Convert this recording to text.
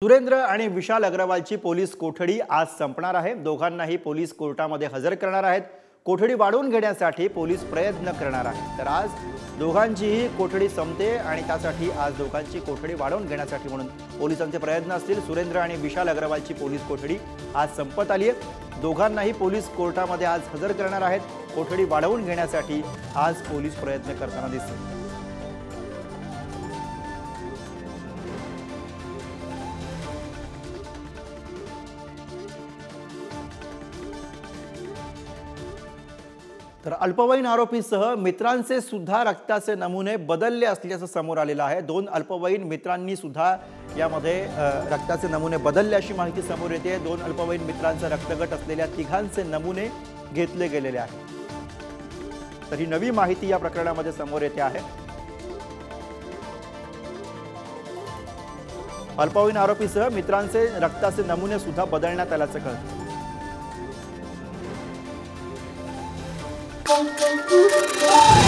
सुरेंद्र आणि विशाल अग्रवालची पोलीस कोठडी आज संपणार आहे। दोघांनाही पोलीस कोर्टामध्ये हजर करणार आहेत। कोठडी वाढवून घेण्यासाठी पोलीस प्रयत्न करणार आहेत। तर आज दोघांचीही कोठडी संपते आणि त्यासाठी आज दोघांची कोठडी वाढवून घेण्यासाठी म्हणून पोलिसांचे प्रयत्न असतील। सुरेंद्र आणि विशाल अग्रवालची पोलीस कोठडी आज संपत आली आहे। दोघांनाही पोलीस कोर्टामध्ये आज हजर करणार आहेत। कोठडी वाढवून घेण्यासाठी आज पोलीस प्रयत्न करताना दिसतील। तर अल्पवयीन आरोपीसह मित्रांचे सुद्धा रक्ताचे नमुने बदलले असल्याचं समोर आलेलं आहे। दोन अल्पवयीन मित्रांनी सुद्धा यामध्ये रक्ताचे नमुने बदलले अशी माहिती समोर येते। दोन अल्पवयीन मित्रांचा रक्तगट असलेल्या तिघांचे नमुने घेतले गेलेले आहेत। तर ही नवी माहिती या प्रकरणामध्ये समोर येते आहे। अल्पवयीन आरोपीसह मित्रांचे रक्ताचे नमुने सुद्धा बदलण्यात आल्याचं कळतं। Thank you.